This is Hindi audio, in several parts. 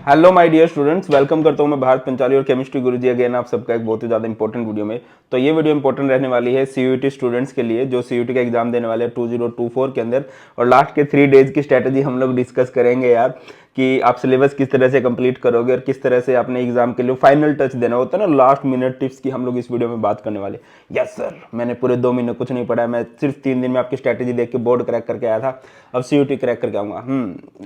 Hello my dear students, welcome करता हूं मैं भारत पंचाली और केमिस्ट्री गुरुजी अगेन आप सबका एक बहुत ही ज़्यादा इंपॉर्टेंट वीडियो में। तो ये वीडियो इंपॉर्टेंट रहने वाली है सीयूईटी स्टूडेंट्स के लिए जो सीयूईटी का एग्जाम देने वाले हैं 2024 के अंदर। और लास्ट के 3 डेज की स्ट्रैटेजी हम लोग डिस्कस करेंगे यार कि आप सिलेबस किस तरह से कंप्लीट करोगे और किस तरह से आपने एग्जाम के लिए फाइनल टच देना होता है ना, लास्ट मिनट टिप्स की हम लोग इस वीडियो में बात करने वाले। यस सर, मैंने पूरे 2 महीने कुछ नहीं पढ़ा है, मैं सिर्फ 3 दिन में आपकी स्ट्रैटेजी देख के बोर्ड क्रैक करके आया था, अब सीयूईटी क्रैक करके आऊंगा।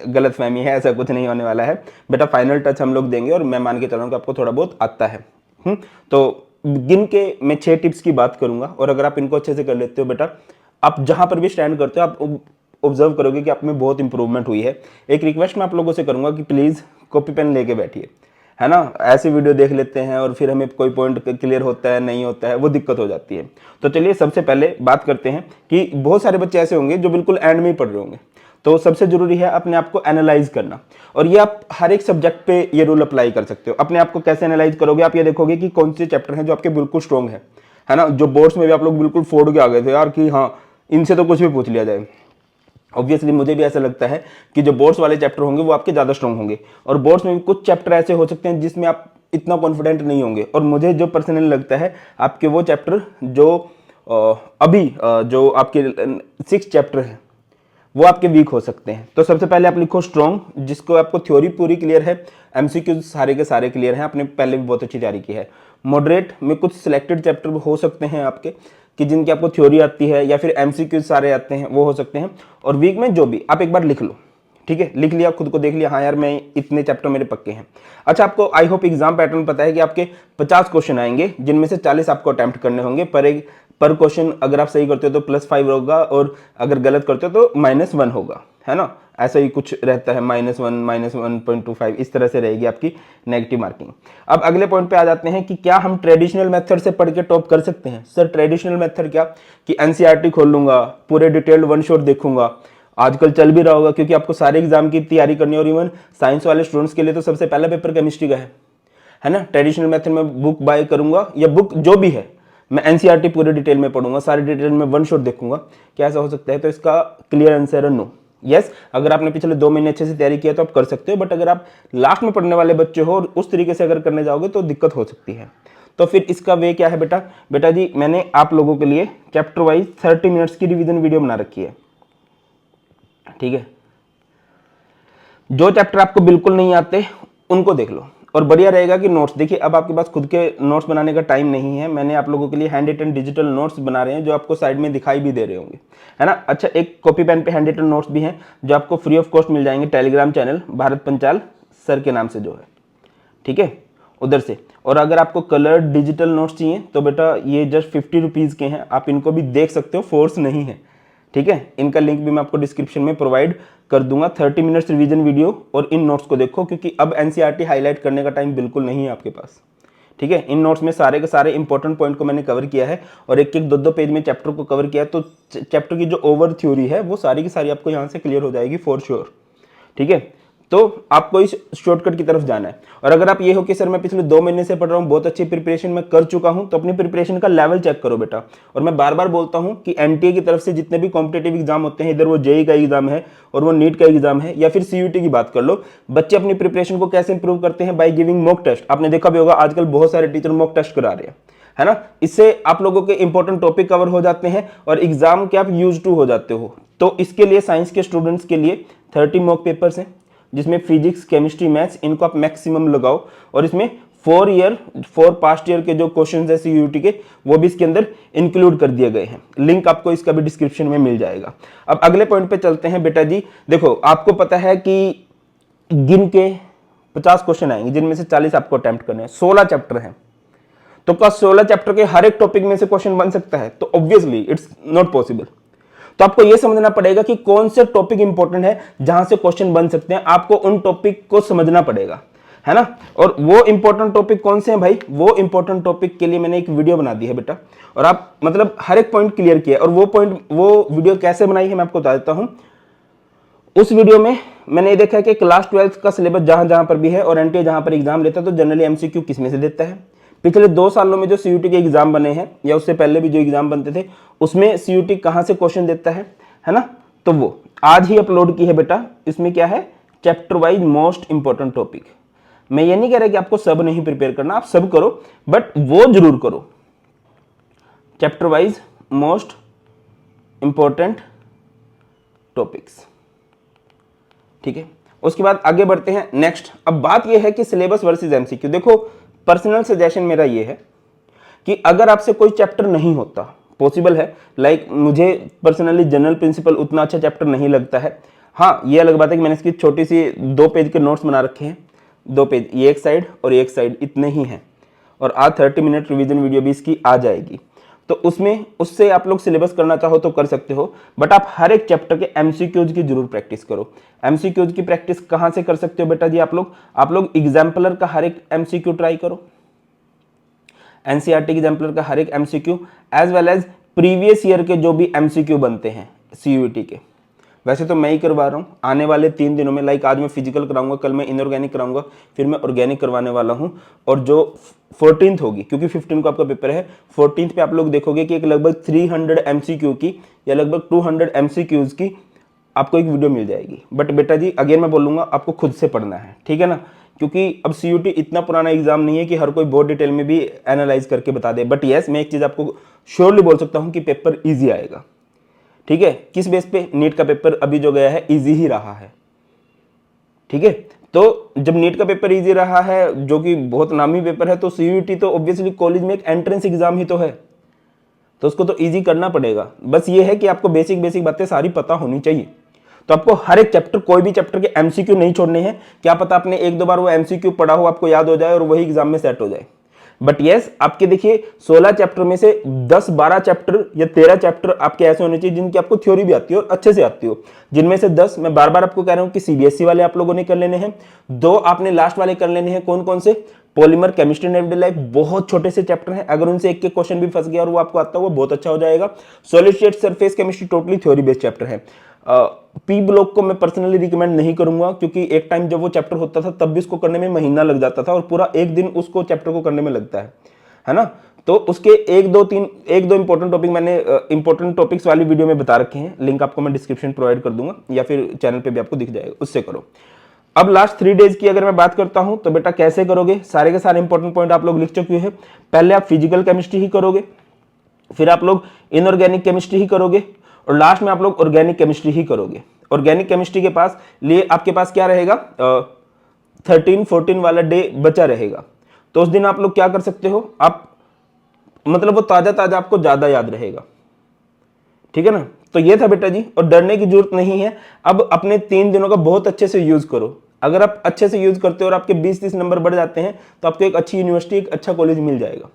गलत फहमी है, ऐसा कुछ नहीं होने वाला है बेटा। फाइनल टच हम लोग देंगे और मैं मान के चल रहा हूँ कि आपको थोड़ा बहुत आता है। तो गिन के मैं 6 टिप्स की बात करूंगा और अगर आप इनको अच्छे से कर लेते हो बेटा, आप जहां पर भी स्टैंड करते हो आप ऑब्जर्व करोगे कि आप में बहुत इंप्रूवमेंट हुई है। एक रिक्वेस्ट मैं आप लोगों से करूंगा कि प्लीज कॉपी पेन लेके बैठिए, है ना। ऐसे वीडियो देख लेते हैं और फिर हमें कोई पॉइंट क्लियर होता है नहीं होता है, वो दिक्कत हो जाती है। तो चलिए सबसे पहले बात करते हैं कि बहुत सारे बच्चे ऐसे होंगे जो बिल्कुल एंड में ही पढ़ रहे होंगे। तो सबसे जरूरी है अपने आप को एनालाइज करना, और ये आप हर एक सब्जेक्ट पे ये रूल अप्लाई कर सकते हो। अपने आप को कैसे एनालाइज करोगे, आप ये देखोगे कि कौन से चैप्टर हैं जो आपके बिल्कुल स्ट्रॉन्ग है ना। जो बोर्ड्स में भी आप लोग बिल्कुल फोड़ के आ गए थे यार कि हाँ इनसे तो कुछ भी पूछ लिया जाए। ऑब्वियसली मुझे भी ऐसा लगता है कि जो बोर्ड्स वाले चैप्टर होंगे वो आपके ज़्यादा स्ट्रॉन्ग होंगे, और बोर्ड्स में भी कुछ चैप्टर ऐसे हो सकते हैं जिसमें आप इतना कॉन्फिडेंट नहीं होंगे। और मुझे जो पर्सनली लगता है आपके वो चैप्टर जो जो आपके 6 चैप्टर हैं वो आपके वीक हो सकते हैं। तो सबसे पहले आप लिखो स्ट्रॉन्ग, जिसको आपको थ्योरी पूरी क्लियर है, एमसीक्यू सारे के सारे क्लियर हैं, आपने पहले भी बहुत अच्छी तैयारी की है। मॉडरेट में कुछ सिलेक्टेड चैप्टर हो सकते हैं आपके कि जिनकी आपको थ्योरी आती है या फिर एमसीक्यू सारे आते हैं, वो हो सकते हैं। और वीक में जो भी आप एक बार लिख लो, ठीक है, लिख लिया, खुद को देख लिया, हाँ यार मैं इतने चैप्टर मेरे पक्के हैं। अच्छा, आपको आई होप एग्जाम पैटर्न पता है कि आपके 50 क्वेश्चन आएंगे जिनमें से 40 आपको अटेम्प्ट करने होंगे। पर क्वेश्चन अगर आप सही करते हो तो +5 होगा और अगर गलत करते हो तो -1 होगा, है ना। ऐसा ही कुछ रहता है, -1 -1.25 इस तरह से रहेगी आपकी नेगेटिव मार्किंग। अब अगले पॉइंट पे आ जाते हैं कि क्या हम ट्रेडिशनल मेथड से पढ़ के टॉप कर सकते हैं। सर ट्रेडिशनल मेथड क्या, कि एनसीईआरटी खोल लूंगा, पूरे डिटेल्ड वन शॉट देखूंगा, आजकल चल भी रहा होगा क्योंकि आपको सारे एग्जाम की तैयारी करनी है। और इवन साइंस वाले स्टूडेंट्स के लिए तो सबसे पहला पेपर केमिस्ट्री का है ना। ट्रेडिशनल मेथड में बुक बाय करूंगा या बुक जो भी है, मैं एनसीईआरटी पूरे डिटेल में पढ़ूंगा, सारे डिटेल में वन शॉट देखूंगा, क्या ऐसा हो सकता है। तो इसका क्लियर आंसर है नो। यस, अगर आपने पिछले 2 महीने अच्छे से तैयारी किया तो आप कर सकते हो, बट अगर आप लास्ट में पढ़ने वाले बच्चे हो और उस तरीके से अगर करने जाओगे तो दिक्कत हो सकती है। तो फिर इसका वे क्या है बेटा जी, मैंने आप लोगों के लिए चैप्टर वाइज 30 मिनट्स की रिवीजन वीडियो बना रखी है, ठीक है। जो चैप्टर आपको बिल्कुल नहीं आते उनको देख लो, और बढ़िया रहेगा कि नोट्स देखिए। अब आपके पास खुद के नोट्स बनाने का टाइम नहीं है, मैंने आप लोगों के लिए हैंड रिटन डिजिटल नोट्स बना रहे हैं जो आपको साइड में दिखाई भी दे रहे होंगे, है ना। अच्छा, एक कॉपी पेन पे हैंड रिटन नोट्स भी हैं जो आपको फ्री ऑफ कॉस्ट मिल जाएंगे Telegram channel Bharat Panchal sir के नाम से जो है, ठीक है, उधर से। और अगर आपको कलर डिजिटल नोट्स चाहिए तो बेटा ये जस्ट 50 रुपीज़ के हैं, आप इनको भी देख सकते हो, फोर्स नहीं है, ठीक है। इनका लिंक भी मैं आपको डिस्क्रिप्शन में प्रोवाइड कर दूंगा। 30 मिनट्स रिवीजन वीडियो, और इन नोट्स को देखो क्योंकि अब एनसीईआरटी हाईलाइट करने का टाइम बिल्कुल नहीं है आपके पास, ठीक है। इन नोट्स में सारे के सारे इंपॉर्टेंट पॉइंट को मैंने कवर किया है और एक 2 पेज में चैप्टर को कवर किया है। तो चैप्टर की जो ओवर थ्योरी है वो सारी की सारी आपको यहाँ से क्लियर हो जाएगी फॉर श्योर, ठीक है। तो आपको इस शॉर्टकट की तरफ जाना है। और अगर आप ये हो कि सर मैं पिछले 2 महीने से पढ़ रहा हूँ, बहुत अच्छी प्रिपरेशन मैं कर चुका हूँ, तो अपनी प्रिपरेशन का लेवल चेक करो बेटा। और मैं बार बार बोलता हूँ कि एनटीए की तरफ से जितने भी कॉम्पिटेटिव एग्जाम होते हैं, इधर वो जेई का एग्जाम है और वो नीट का एग्जाम है या फिर सीयूटी की बात कर लो, बच्चे अपनी प्रिपरेशन को कैसे इंप्रूव करते हैं, बाय गिविंग मॉक टेस्ट। आपने देखा भी होगा आजकल बहुत सारे टीचर मॉक टेस्ट करा रहे हैं, है ना। इससे आप लोगों के इंपॉर्टेंट टॉपिक कवर हो जाते हैं और एग्जाम के आप यूज टू हो जाते हो। तो इसके लिए साइंस के स्टूडेंट्स के लिए 30 मॉक पेपर्स हैं जिसमें फिजिक्स केमिस्ट्री मैथ्स इनको आप मैक्सिमम लगाओ, और इसमें 4 पास्ट ईयर के जो क्वेश्चंस है सीयूटी के वो भी इसके अंदर इंक्लूड कर दिए गए हैं। लिंक आपको इसका भी डिस्क्रिप्शन में मिल जाएगा। अब अगले पॉइंट पे चलते हैं बेटा जी। देखो आपको पता है कि गिन के 50 क्वेश्चन आएंगे जिनमें से 40 आपको अटेम्प्ट करने हैं, 16 चैप्टर हैं। तो क्या 16 चैप्टर के हर एक टॉपिक में से क्वेश्चन बन सकता है? तो ऑब्वियसली इट्स नॉट पॉसिबल। तो आपको यह समझना पड़ेगा कि कौन से टॉपिक इंपॉर्टेंट है जहां से क्वेश्चन बन सकते हैं, आपको उन टॉपिक को समझना पड़ेगा, है ना। और वो इंपॉर्टेंट टॉपिक कौन से हैं भाई, वो इंपॉर्टेंट टॉपिक के लिए मैंने एक वीडियो बना दी है बेटा, और आप मतलब हर एक पॉइंट क्लियर किया। और वो वीडियो कैसे बनाई है मैं आपको बता देता हूं। उस वीडियो में मैंने ये देखा है कि क्लास 12 का सिलेबस जहां जहां पर भी है और एनटीए जहां पर एग्जाम लेता है तो जनरली एमसीक्यू किस में से देता है। पिछले 2 सालों में जो सीयूटी के एग्जाम बने हैं या उससे पहले भी जो एग्जाम बनते थे उसमें सीयूटी कहां से क्वेश्चन देता है ना। तो वो आज ही अपलोड की है बेटा। इसमें क्या है, chapter wise most important topic, मैं ये नहीं कह रहा कि आपको सब नहीं प्रिपेयर करना, आप सब करो, बट वो जरूर करो chapter wise most important topics. ठीक है, उसके बाद आगे बढ़ते हैं नेक्स्ट। अब बात यह है कि सिलेबस वर्सेस एमसीक्यू। देखो, पर्सनल सजेशन मेरा ये है कि अगर आपसे कोई चैप्टर नहीं होता, पॉसिबल है, लाइक मुझे पर्सनली जनरल प्रिंसिपल उतना अच्छा चैप्टर नहीं लगता है। हाँ, ये अलग बात है कि मैंने इसकी छोटी सी 2 पेज के नोट्स बना रखे हैं, 2 पेज, ये एक साइड और ये एक साइड, इतने ही हैं, और आज 30 मिनट रिवीजन वीडियो भी इसकी आ जाएगी। तो उसमें उससे आप लोग सिलेबस करना चाहो तो कर सकते हो, बट आप हर एक चैप्टर के एमसीक्यूज की जरूर प्रैक्टिस करो। एमसीक्यूज की प्रैक्टिस कहाँ से कर सकते हो बेटा जी? आप लोग एग्जाम्पलर का हर एक एमसीक्यू ट्राई करो, एनसीईआरटी एग्जाम्पलर का हर एक MCQ, as well as previous year के जो भी एमसीक्यू बनते हैं सीयूईटी के। वैसे तो मैं ही करवा रहा हूँ आने वाले 3 दिनों में, लाइक आज मैं फिजिकल कराऊंगा, कल मैं इनऑर्गेनिक कराऊंगा, फिर मैं ऑर्गेनिक करवाने वाला हूँ। और जो 14th होगी, क्योंकि 15 को आपका पेपर है, 14th पे आप लोग देखोगे कि एक लगभग 300 एमसीक्यू की या लगभग 200 एमसीक्यूज की आपको एक वीडियो मिल जाएगी। बट बेटा जी अगेन मैं बोलूंगा, आपको खुद से पढ़ना है, ठीक है ना, क्योंकि अब सीयूटी इतना पुराना एग्जाम नहीं है कि हर कोई बहुत डिटेल में भी एनालाइज करके बता दे। बट यस, मैं एक चीज आपको श्योरली बोल सकता हूँ कि पेपर ईजी आएगा। ठीक है, किस बेस पे? नीट का पेपर अभी जो गया है इजी ही रहा है। ठीक है, तो जब नीट का पेपर इजी रहा है, जो कि बहुत नामी पेपर है, तो सीयूईटी तो ऑब्वियसली कॉलेज में एक एंट्रेंस एग्जाम ही तो है, तो उसको तो इजी करना पड़ेगा। बस ये है कि आपको बेसिक बेसिक बातें सारी पता होनी चाहिए। तो आपको हर एक चैप्टर, कोई भी चैप्टर के एमसीक्यू नहीं छोड़ने हैं। क्या पता आपने 1-2 बार वो एमसीक्यू पढ़ा हो, आपको याद हो जाए और वही एग्जाम में सेट हो जाए। बट यस, आपके देखिए 16 चैप्टर में से 10-12 चैप्टर या 13 चैप्टर आपके ऐसे होने चाहिए जिनकी आपको थ्योरी भी आती हो और अच्छे से आती हो, जिनमें से 10 मैं बार बार आपको कह रहा हूं कि सीबीएसई वाले आप लोगों ने कर लेने हैं, 2 आपने लास्ट वाले कर लेने हैं। कौन कौन से? Polymer, chemistry and everyday life, बहुत छोटे से चैप्टर हैं, अगर उनसे एक क्वेश्चन भी फंस गया और वो आपको आता है, वो बहुत अच्छा हो जाएगा। Solid state surface chemistry totally theory based chapter है। पी ब्लॉक को मैं पर्सनली रिकमेंड नहीं करूंगा, क्योंकि एक टाइम जब वो चैप्टर होता था तब भी उसको करने में महीना लग जाता था, और पूरा एक दिन उसको चैप्टर को करने में लगता है ना। तो उसके 1-2 इंपॉर्टेंट टॉपिक मैंने इंपॉर्टेंट टॉपिक्स वाली वीडियो में बता रखे हैं, लिंक आपको मैं डिस्क्रिप्शन प्रोवाइड कर दूंगा, या फिर चैनल पे भी आपको दिख जाएगा, उससे करो। अब लास्ट 3 डेज की अगर मैं बात करता हूं तो बेटा कैसे करोगे? सारे के सारे इंपॉर्टेंट पॉइंट आप लोग लिख चुके हैं। पहले आप फिजिकल केमिस्ट्री ही करोगे, फिर आप लोग इनऑर्गेनिक केमिस्ट्री ही करोगे, और लास्ट में आप लोग ऑर्गेनिक केमिस्ट्री ही करोगे। ऑर्गेनिक केमिस्ट्री के पास लिए आपके पास क्या रहेगा? 13-14 वाला डे बचा रहेगा। तो उस दिन आप लोग क्या कर सकते हो? आप मतलब वो ताजा ताजा आपको ज्यादा याद रहेगा, ठीक है ना। तो ये था बेटा जी, और डरने की जरूरत नहीं है। अब अपने 3 दिनों का बहुत अच्छे से यूज करो। अगर आप अच्छे से यूज करते हो और आपके 20-30 नंबर बढ़ जाते हैं तो आपको एक अच्छी यूनिवर्सिटी, एक अच्छा कॉलेज मिल जाएगा।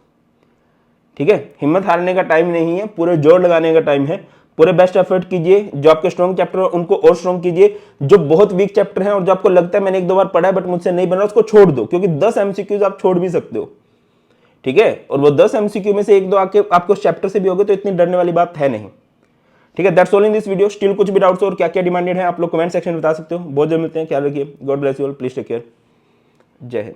ठीक है, हिम्मत हारने का टाइम नहीं है, पूरे जोर लगाने का टाइम है। पूरे बेस्ट एफर्ट कीजिए। जो आपके स्ट्रॉन्ग चैप्टर है उनको और स्ट्रॉन्ग कीजिए। जो बहुत वीक चैप्टर है और जो आपको लगता है मैंने 1-2 बार पढ़ा है बट मुझसे नहीं बना, उसको छोड़ दो, क्योंकि 10 एमसीक्यूज आप छोड़ भी सकते हो। ठीक है, और वो 10 एमसीक्यू में से 1-2 आके आपको उस चैप्टर से भी होगे तो इतनी डरने वाली बात है नहीं। ठीक है, that's all in this video. Still कुछ भी डाउट्स और क्या क्या डिमांडेड है आप लोग कमेंट सेक्शन में बता सकते हो। बहुत जल्द मिलते हैं, ख्याल रखिए। God bless you all, please take care. Jai Hind.